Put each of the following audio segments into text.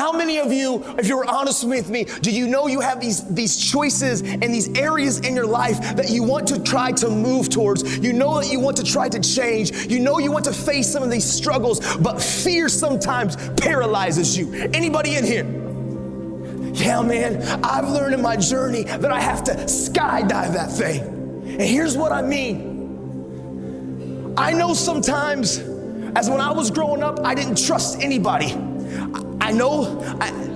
How many of you, if you were honest with me, do you know you have these choices and these areas in your life that you want to try to move towards? You know that you want to try to change. You know you want to face some of these struggles, but fear sometimes paralyzes you. Anybody in here? Yeah, man, I've learned in my journey that I have to skydive that thing. And here's what I mean. I know sometimes, as when I was growing up, I didn't trust anybody. I know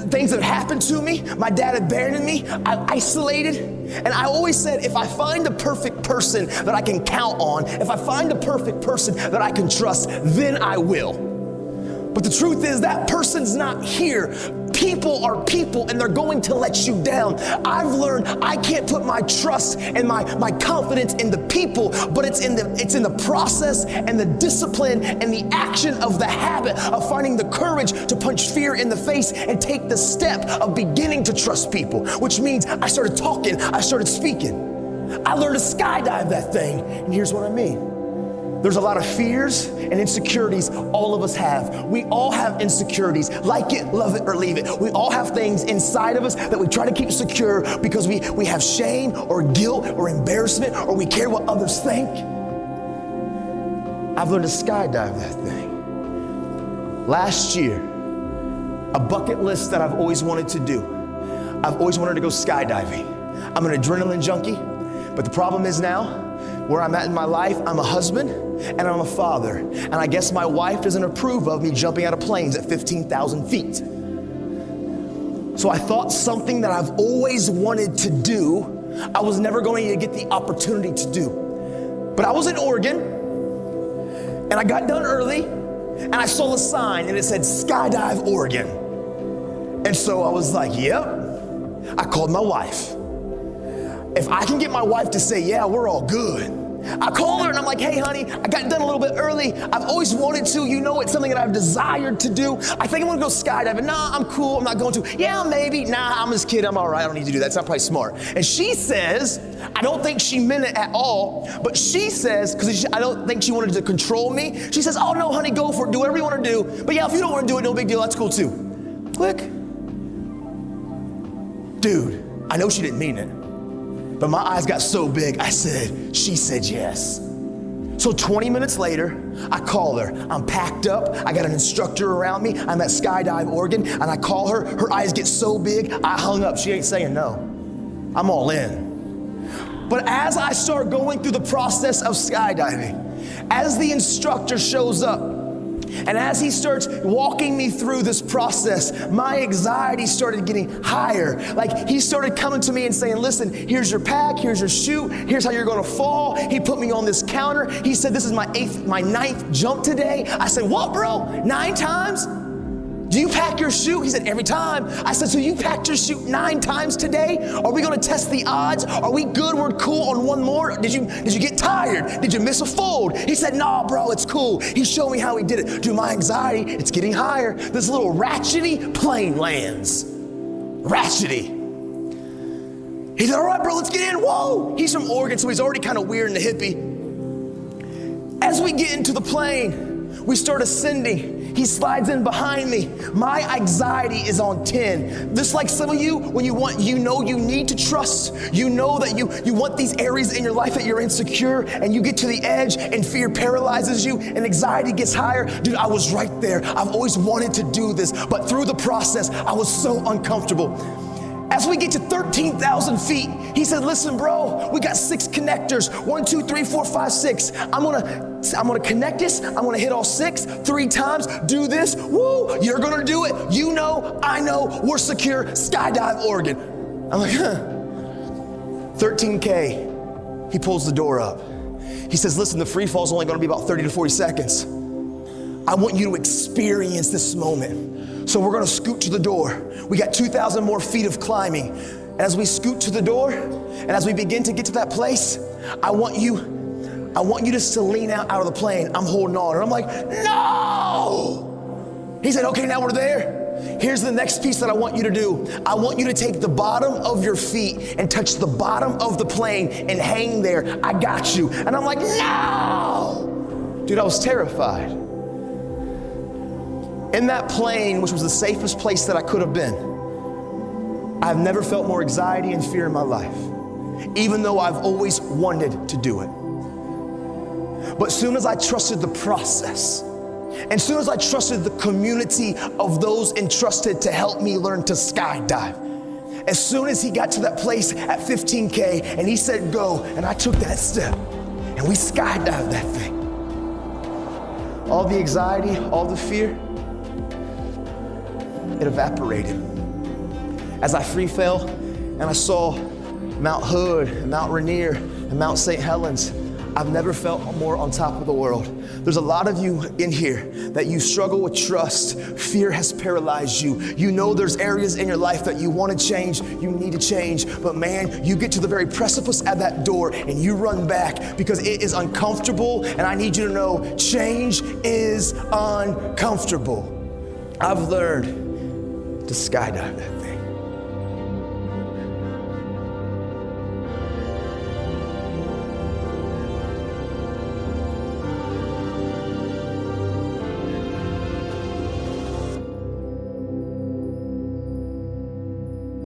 things have happened to me. My dad abandoned me. I isolated. And I always said, if I find a perfect person that I can count on, if I find a perfect person that I can trust, then I will. But the truth is that person's not here. People are people, and they're going to let you down. I've learned I can't put my trust and my confidence in the people, but it's in the process and the discipline and the action of the habit of finding the courage to punch fear in the face and take the step of beginning to trust people, which means I started talking, I started speaking. I learned to skydive that thing, and here's what I mean. There's a lot of fears and insecurities all of us have. We all have insecurities. Like it, love it, or leave it. We all have things inside of us that we try to keep secure because we have shame or guilt or embarrassment, or we care what others think. I've learned to skydive that thing. Last year, a bucket list that I've always wanted to do. I've always wanted to go skydiving. I'm an adrenaline junkie, but the problem is now, where I'm at in my life, I'm a husband and I'm a father. And I guess my wife doesn't approve of me jumping out of planes at 15,000 feet. So I thought something that I've always wanted to do, I was never going to get the opportunity to do. But I was in Oregon and I got done early and I saw a sign and it said Skydive Oregon. And so I was like, yep. I called my wife. If I can get my wife to say, yeah, we're all good. I call her and I'm like, hey, honey, I got done a little bit early. I've always wanted to. You know, it's something that I've desired to do. I think I'm going to go skydiving. Nah, I'm cool. I'm not going to. Yeah, maybe. Nah, I'm just kidding. I'm all right. I don't need to do that. It's not probably smart. And she says, I don't think she meant it at all, but she says, because I don't think she wanted to control me. She says, oh, no, honey, go for it. Do whatever you want to do. But yeah, if you don't want to do it, no big deal. That's cool too. Click. Dude, I know she didn't mean it. But my eyes got so big, she said yes. So 20 minutes later, I call her. I'm packed up, I got an instructor around me, I'm at Skydive Oregon, and I call her, her eyes get so big, I hung up. She ain't saying no. I'm all in. But as I start going through the process of skydiving, as the instructor shows up, and as he starts walking me through this process, my anxiety started getting higher. Like he started coming to me and saying, listen, here's your pack, here's your chute, here's how you're gonna fall. He put me on this counter. He said, this is my 9th jump today. I said, what, bro? 9 times? Do you pack your chute? He said, every time. I said, so you packed your chute 9 times today? Are we gonna test the odds? Are we good? We're cool on one more? Did you get tired? Did you miss a fold? He said, nah, bro, it's cool. He showed me how he did it. Dude, my anxiety, it's getting higher. This little ratchety plane lands. Ratchety. He said, all right, bro, let's get in. Whoa. He's from Oregon, so he's already kind of weird and a hippie. As we get into the plane, we start ascending. He slides in behind me. My anxiety is on 10. Just like some of you, when you need to trust, you know that you want these areas in your life that you're insecure, and you get to the edge and fear paralyzes you and anxiety gets higher. Dude, I was right there. I've always wanted to do this, but through the process, I was so uncomfortable. As we get to 13,000 feet, he said, listen, bro, we got 6 connectors. 1, 2, 3, 4, 5, 6. I'm gonna connect this. I'm gonna hit all 6 3 times. Do this. Woo, you're gonna do it. You know, I know, we're secure. Skydive Oregon. I'm like, 13K. He pulls the door up. He says, listen, the free fall is only gonna be about 30 to 40 seconds. I want you to experience this moment. So we're gonna scoot to the door. We got 2,000 more feet of climbing. And as we scoot to the door, and as we begin to get to that place, I want you just to lean out of the plane. I'm holding on, and I'm like, no! He said, okay, now we're there. Here's the next piece that I want you to do. I want you to take the bottom of your feet and touch the bottom of the plane and hang there. I got you. And I'm like, no! Dude, I was terrified. In that plane, which was the safest place that I could have been, I've never felt more anxiety and fear in my life, even though I've always wanted to do it. But soon as I trusted the process, and soon as I trusted the community of those entrusted to help me learn to skydive, as soon as he got to that place at 15K and he said go, and I took that step, and we skydived that thing, all the anxiety, all the fear, it evaporated. As I free fell and I saw Mount Hood and Mount Rainier and Mount St. Helens, I've never felt more on top of the world. There's a lot of you in here that you struggle with trust. Fear has paralyzed you. You know there's areas in your life that you want to change, you need to change, but man, you get to the very precipice at that door and you run back because it is uncomfortable, and I need you to know change is uncomfortable. I've learned to skydive that thing.